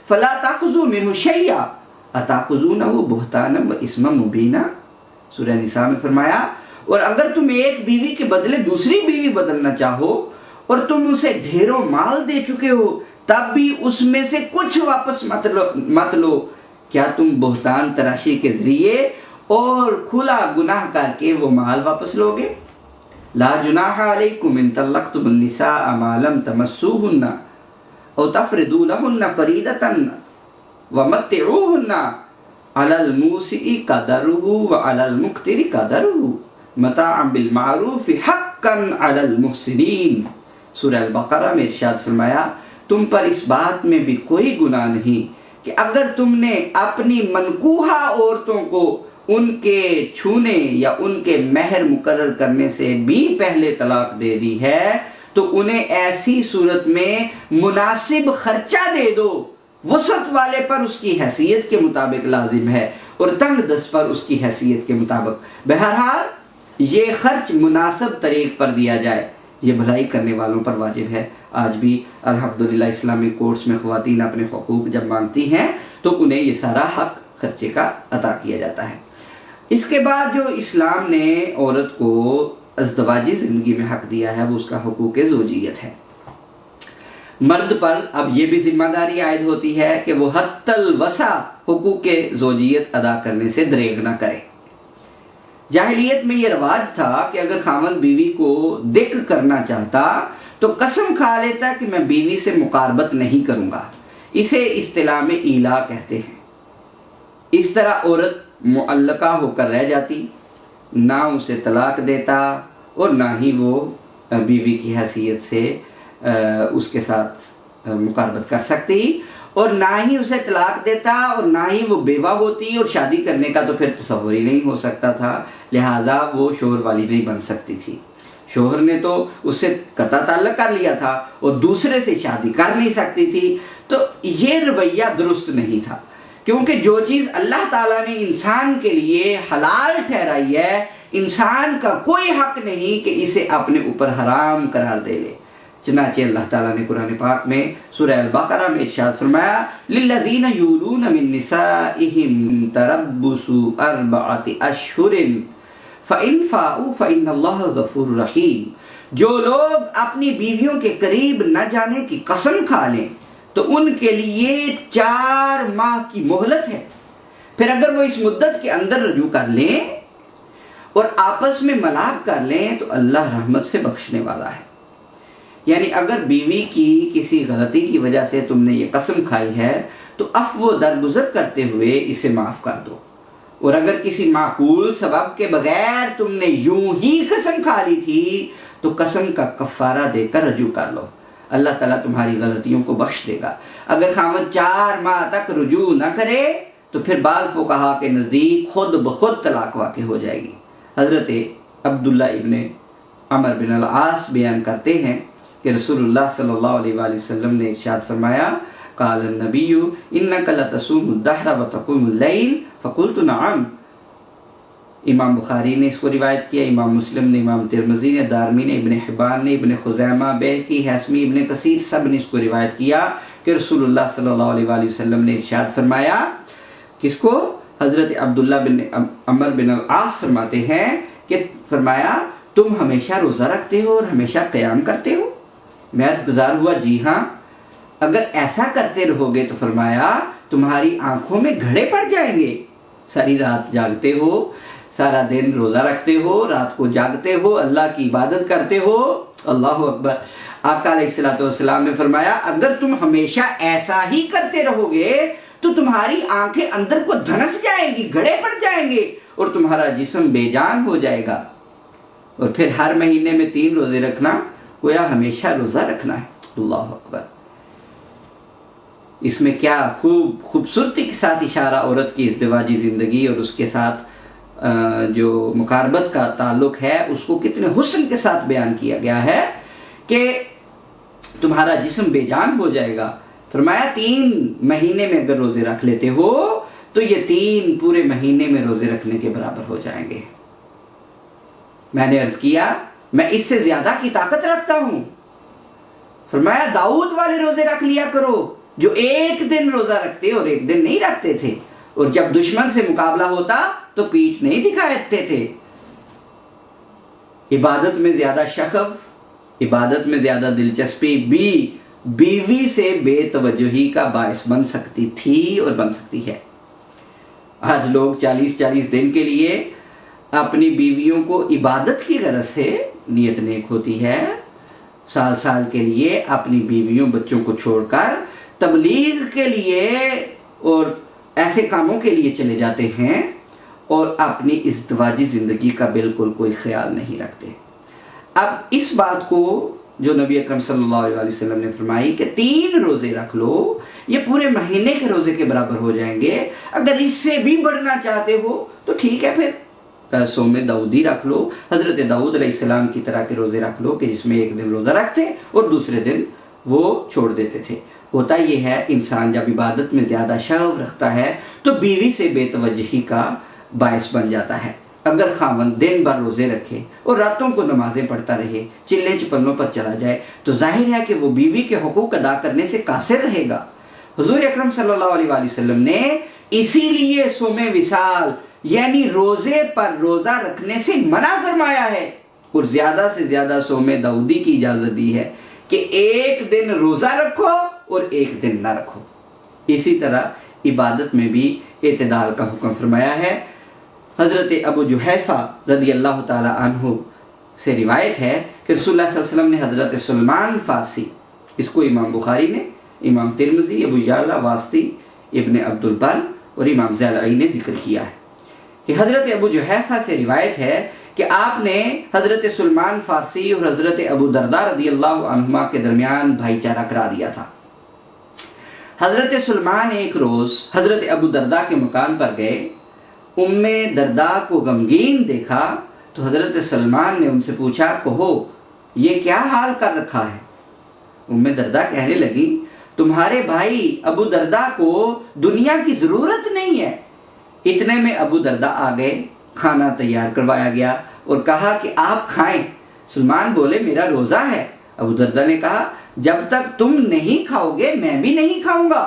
[SPEAKER 1] فَلَا تَأْخُذُوا مِنْهُ شَيْئًا أَتَأْخُذُونَهُ بُهْتَانًا وَإِثْمًا مُبِينًا۔ سورہ نساء میں فرمایا اور اگر تم ایک بیوی کے بدلے دوسری بیوی بدلنا چاہو اور تم اسے ڈھیروں مال دے چکے ہو تب بھی اس میں سے کچھ واپس مت لو، کیا تم بہتان تراشی کے ذریعے اور کھلا گناہ کر کے وہ مال واپس لوگے؟ لا جناح علیکم ان طلقتم النساء ما لم تمسوهن او تفرضوا لهن فریضۃ ومتعوهن علی الموسع قدره وعلی المقتر قدره متاعا بالمعروف حقا علی المحسنین۔ سورہ البقرہ میں ارشاد فرمایا تم پر اس بات میں بھی کوئی گناہ نہیں کہ اگر تم نے اپنی منکوحہ عورتوں کو ان کے چھونے یا ان کے مہر مقرر کرنے سے بھی پہلے طلاق دے دی ہے تو انہیں ایسی صورت میں مناسب خرچہ دے دو، وسعت والے پر اس کی حیثیت کے مطابق لازم ہے اور تنگ دست پر اس کی حیثیت کے مطابق۔ بہرحال یہ خرچ مناسب طریق پر دیا جائے، یہ بھلائی کرنے والوں پر واجب ہے۔ آج بھی الحمدللہ اسلامی کورٹس میں خواتین اپنے حقوق جب مانگتی ہیں تو انہیں یہ سارا حق خرچے کا عطا کیا جاتا ہے۔ اس کے بعد جو اسلام نے عورت کو ازدواجی زندگی میں حق دیا ہے وہ اس کا حقوق زوجیت ہے۔ مرد پر اب یہ بھی ذمہ داری عائد ہوتی ہے کہ وہ حتی الوسع حقوق زوجیت ادا کرنے سے دریغ نہ کرے۔ جاہلیت میں یہ رواج تھا کہ اگر خاوند بیوی کو دک کرنا چاہتا تو قسم کھا لیتا کہ میں بیوی سے مقاربت نہیں کروں گا، اسے اصطلاح میں ایلا کہتے ہیں۔ اس طرح عورت معلقہ ہو کر رہ جاتی، نہ اسے طلاق دیتا اور نہ ہی وہ بیوی کی حیثیت سے اس کے ساتھ مقاربت کر سکتی، اور نہ ہی اسے طلاق دیتا اور نہ ہی وہ بیوہ ہوتی، اور شادی کرنے کا تو پھر تصور ہی نہیں ہو سکتا تھا، لہٰذا وہ شوہر والی نہیں بن سکتی تھی۔ شوہر نے تو اس سے قطع تعلق کر لیا تھا اور دوسرے سے شادی کر نہیں سکتی تھی، تو یہ رویہ درست نہیں تھا، کیونکہ جو چیز اللہ تعالیٰ نے انسان کے لیے حلال ٹھہرائی ہے انسان کا کوئی حق نہیں کہ اسے اپنے اوپر حرام قرار دے لے۔ چنانچہ اللہ تعالیٰ نے قرآن پاک میں سورہ البقرہ میں ارشاد فرمایا للذین یولون من نسائہم تربص 4 اشہر فإن فاؤوا فإن اللہ غفور رحیم۔ جو لوگ اپنی بیویوں کے قریب نہ جانے کی قسم کھا لیں تو ان کے لیے 4 ماہ کی مہلت ہے، پھر اگر وہ اس مدت کے اندر رجوع کر لیں اور آپس میں ملاپ کر لیں تو اللہ رحمت سے بخشنے والا ہے۔ یعنی اگر بیوی کی کسی غلطی کی وجہ سے تم نے یہ قسم کھائی ہے تو عفو درگزر کرتے ہوئے اسے معاف کر دو، اور اگر کسی معقول سبب کے بغیر تم نے یوں ہی قسم کھا لی تھی تو قسم کا کفارہ دے کر رجوع کر لو، اللہ تعالیٰ تمہاری غلطیوں کو بخش دے گا۔ اگر خاوند 4 ماہ تک رجوع نہ کرے تو پھر بعض فقہا کے نزدیک خود بخود طلاق واقع ہو جائے گی۔ حضرت عبداللہ ابن عمر بن العاص بیان کرتے ہیں کہ رسول اللہ صلی اللہ علیہ وآلہ وسلم نے ارشاد فرمایا قال النبی انک لتصوم الدہر وتقوم اللیل فقلت نعم۔ امام بخاری نے اس کو روایت کیا، امام مسلم نے، امام ترمذی نے، دارمی نے، ابن حبان نے، ابن خزیمہ، بیہقی، حیثمی، ابن کثیر سب نے اس کو روایت کیا کہ رسول اللہ صلی اللہ علیہ وآلہ وسلم نے ارشاد فرمایا، کس کو؟ حضرت عبداللہ بن عمر بن العاص فرماتے ہیں کہ فرمایا تم ہمیشہ روزہ رکھتے ہو اور ہمیشہ قیام کرتے ہو؟ میں گزار ہوا جی ہاں۔ اگر ایسا کرتے رہو گے تو فرمایا تمہاری آنکھوں میں گھڑے پڑ جائیں گے، ساری رات جاگتے ہو، سارا دن روزہ رکھتے ہو، رات کو جاگتے ہو، اللہ کی عبادت کرتے ہو، اللہ اکبر۔ آقا علیہ السلام نے فرمایا اگر تم ہمیشہ ایسا ہی کرتے رہو گے تو تمہاری آنکھیں اندر کو دھنس جائیں گی، گھڑے پڑ جائیں گے اور تمہارا جسم بے جان ہو جائے گا، اور پھر ہر مہینے میں 3 روزے رکھنا گویا ہمیشہ روزہ رکھنا ہے۔ اللہ اکبر۔ اس میں کیا خوبصورتی کے ساتھ اشارہ عورت کی ازدواجی زندگی اور اس کے ساتھ جو مقاربت کا تعلق ہے اس کو کتنے حسن کے ساتھ بیان کیا گیا ہے کہ تمہارا جسم بے جان ہو جائے گا۔ فرمایا 3 مہینے میں اگر روزے رکھ لیتے ہو تو یہ 3 پورے مہینے میں روزے رکھنے کے برابر ہو جائیں گے۔ میں نے عرض کیا میں اس سے زیادہ کی طاقت رکھتا ہوں۔ فرمایا داؤد والے روزے رکھ لیا کرو جو 1 دن روزہ رکھتے اور 1 دن نہیں رکھتے تھے۔ اور جب دشمن سے مقابلہ ہوتا تو پیٹھ نہیں دکھاتے تھے۔ عبادت میں زیادہ شغف، عبادت میں زیادہ دلچسپی بھی بیوی سے بے توجہی کا باعث بن سکتی تھی اور بن سکتی ہے۔ آج لوگ 40 دن کے لیے اپنی بیویوں کو عبادت کی غرض سے، نیت نیک ہوتی ہے، سال کے لیے اپنی بیویوں بچوں کو چھوڑ کر تبلیغ کے لیے اور ایسے کاموں کے لیے چلے جاتے ہیں اور اپنی ازدواجی زندگی کا بالکل کوئی خیال نہیں رکھتے۔ اب اس بات کو جو نبی اکرم صلی اللہ علیہ وسلم نے فرمائی کہ 3 روزے رکھ لو، یہ پورے مہینے کے روزے کے برابر ہو جائیں گے، اگر اس سے بھی بڑھنا چاہتے ہو تو ٹھیک ہے، پھر صوم داؤدی رکھ لو، حضرت داؤد علیہ السلام کی طرح کے روزے رکھ لو کہ جس میں ایک دن روزہ رکھتے اور دوسرے دن وہ چھوڑ دیتے تھے۔ ہوتا یہ ہے انسان جب عبادت میں زیادہ شغف رکھتا ہے تو بیوی سے بے توجہی کا باعث بن جاتا ہے۔ اگر خاوند دن بھر روزے رکھے اور راتوں کو نمازیں پڑھتا رہے، چلے چپلوں پر چلا جائے، تو ظاہر ہے کہ وہ بیوی کے حقوق ادا کرنے سے قاصر رہے گا۔ حضور اکرم صلی اللہ علیہ وسلم نے اسی لیے صوم وصال یعنی روزے پر روزہ رکھنے سے منع فرمایا ہے اور زیادہ سے زیادہ صوم داؤدی کی اجازت دی ہے کہ ایک دن روزہ رکھو اور ایک دن نہ رکھو۔ اسی طرح عبادت میں بھی اعتدال کا حکم فرمایا ہے۔ حضرت ابو جحیفہ رضی اللہ تعالی عنہ سے روایت ہے کہ رسول اللہ صلی اللہ علیہ وسلم نے حضرت سلمان فارسی، اس کو امام بخاری نے، امام ترمذی، ابو یعلا واسطی، ابن عبد البر اور امام زیلعی نے ذکر کیا ہے کہ حضرت ابو جحیفہ سے روایت ہے کہ آپ نے حضرت سلمان فارسی اور حضرت ابو درداء رضی اللہ عنہما کے درمیان بھائی چارہ کرا دیا تھا۔ حضرت سلمان ایک روز حضرت ابو درداء کے مکان پر گئے، ام درداء کو غمگین دیکھا تو حضرت سلمان نے ان سے پوچھا، کہو یہ کیا حال کر رکھا ہے؟ ام درداء کہنے لگی، تمہارے بھائی ابو درداء کو دنیا کی ضرورت نہیں ہے۔ اتنے میں ابو درداء آ گئے، کھانا تیار کروایا گیا اور کہا کہ آپ کھائیں۔ سلمان بولے میرا روزہ ہے۔ ابو درداء نے کہا جب تک تم نہیں کھاؤ گے میں بھی نہیں کھاؤں گا۔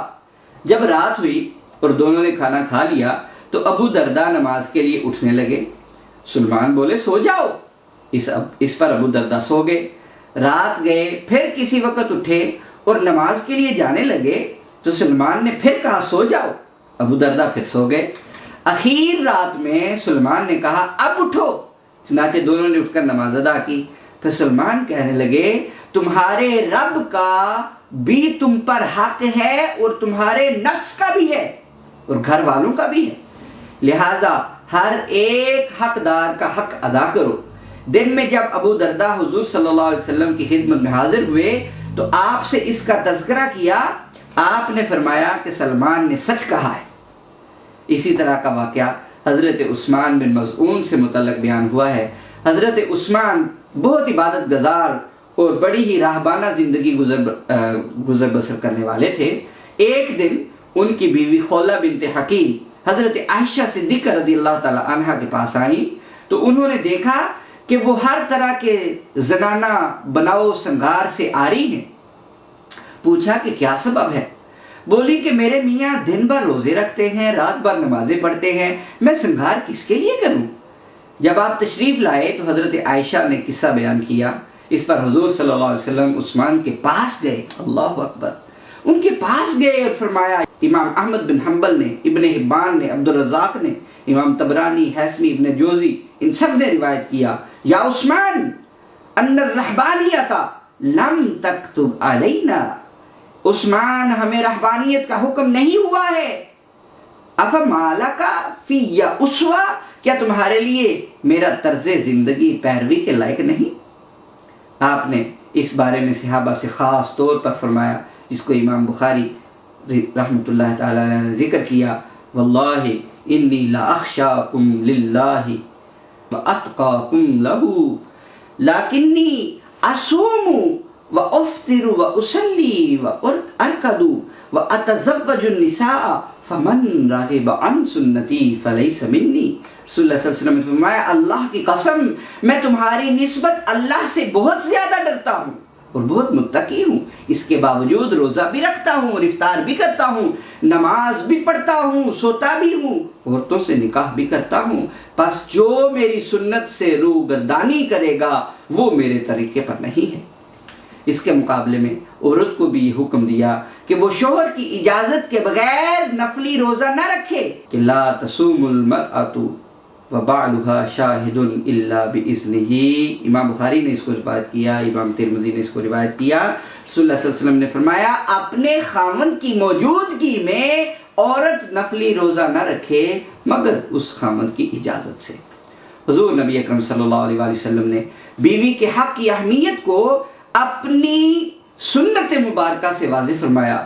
[SPEAKER 1] جب رات ہوئی اور دونوں نے کھانا کھا لیا تو ابو درداء نماز کے لیے اٹھنے لگے۔ سلمان بولے سو جاؤ۔ اس پر ابو درداء سو گئے۔ رات گئے، پھر کسی وقت اٹھے اور نماز کے لیے جانے لگے تو سلمان نے پھر کہا سو جاؤ۔ ابو درداء پھر سو گئے۔ اخیر رات میں سلمان نے کہا اب اٹھو، چنانچہ دونوں نے اٹھ کر نماز ادا کی۔ پھر سلمان کہنے لگے تمہارے رب کا بھی تم پر حق ہے اور تمہارے نفس کا بھی ہے اور گھر والوں کا بھی ہے، لہذا ہر ایک حقدار کا حق ادا کرو۔ دن میں جب ابو درداء حضور صلی اللہ علیہ وسلم کی خدمت میں حاضر ہوئے تو آپ سے اس کا تذکرہ کیا۔ آپ نے فرمایا کہ سلمان نے سچ کہا ہے۔ اسی طرح کا واقعہ حضرت عثمان بن مظعون سے متعلق بیان ہوا ہے۔ حضرت عثمان بہت عبادت گزار اور بڑی ہی راہبانہ زندگی گزر بسر کرنے والے تھے۔ ایک دن ان کی بیوی خولہ بنت حکیم حضرت عائشہ صدیقہ رضی اللہ تعالی عنہا کے پاس آئیں تو انہوں نے دیکھا کہ وہ ہر طرح کے زنانہ بناؤ سنگار سے آری ہیں۔ پوچھا کہ کیا سبب ہے؟ بولی کہ میرے میاں دن بھر روزے رکھتے ہیں، رات بھر نمازیں پڑھتے ہیں، میں سنگار کس کے لیے کروں؟ جب آپ تشریف لائے تو حضرت عائشہ نے قصہ بیان کیا۔ اس پر حضور صلی اللہ علیہ وسلم عثمان کے پاس گئے، اللہ اکبر، ان کے پاس گئے اور فرمایا، امام احمد بن حنبل نے، ابن حبان نے، عبد الرزاق نے، امام طبرانی، حیثمی ابن جوزی، ان سب نے روایت کیا، یا عثمان ان الرہبانیت لم تکتب علینا، عثمان ہمیں رہبانیت کا حکم نہیں ہوا ہے، افما لک فی اسوہ، کیا تمہارے لیے میرا طرز زندگی پیروی کے لائق نہیں؟ آپ نے اس بارے میں صحابہ سے خاص طور پر فرمایا، جس کو امام بخاری رحمۃ اللہ تعالی علیہ نے ذکر کیا، واللہ انی لا اخشاکم للہ واتقاکم لہ لیکنی اصوم وافطر واصلی وارقد واتزوج النساء فمن راغب عن سنتی فلیس منی۔ رسول اللہ صلی اللہ علیہ وسلم نے فرمایا، اللہ کی قسم میں تمہاری نسبت اللہ سے بہت زیادہ ڈرتا ہوں اور بہت متقی ہوں، اس کے باوجود روزہ بھی رکھتا ہوں اور افطار بھی کرتا ہوں، نماز بھی پڑھتا ہوں، سوتا بھی ہوں، عورتوں سے نکاح بھی کرتا ہوں، بس جو میری سنت سے روگردانی کرے گا وہ میرے طریقے پر نہیں ہے۔ اس کے مقابلے میں عورت کو بھی یہ حکم دیا کہ وہ شوہر کی اجازت کے بغیر نفلی روزہ نہ رکھے، کہ لا تصوم المرأة وبعلها شاہد الا باذنہ۔ امام بخاری نے اس کو روایت کیا، امام ترمذی نے اس کو روایت کیا۔ رسول اللہ صلی اللہ علیہ وسلم نے فرمایا اپنے خاوند کی موجودگی میں عورت نفلی روزہ نہ رکھے مگر اس خاوند کی اجازت سے۔ حضور نبی اکرم صلی اللہ علیہ وآلہ وسلم نے بیوی کے حق کی اہمیت کو اپنی سنت مبارکہ سے واضح فرمایا۔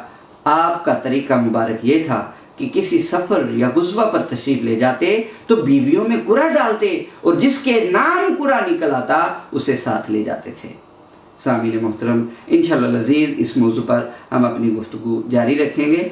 [SPEAKER 1] آپ کا طریقہ مبارک یہ تھا کہ کسی سفر یا غزوہ پر تشریف لے جاتے تو بیویوں میں قرعہ ڈالتے اور جس کے نام قرعہ نکل آتا اسے ساتھ لے جاتے تھے۔ سامعین محترم، انشاءاللہ العزیز اس موضوع پر ہم اپنی گفتگو جاری رکھیں گے۔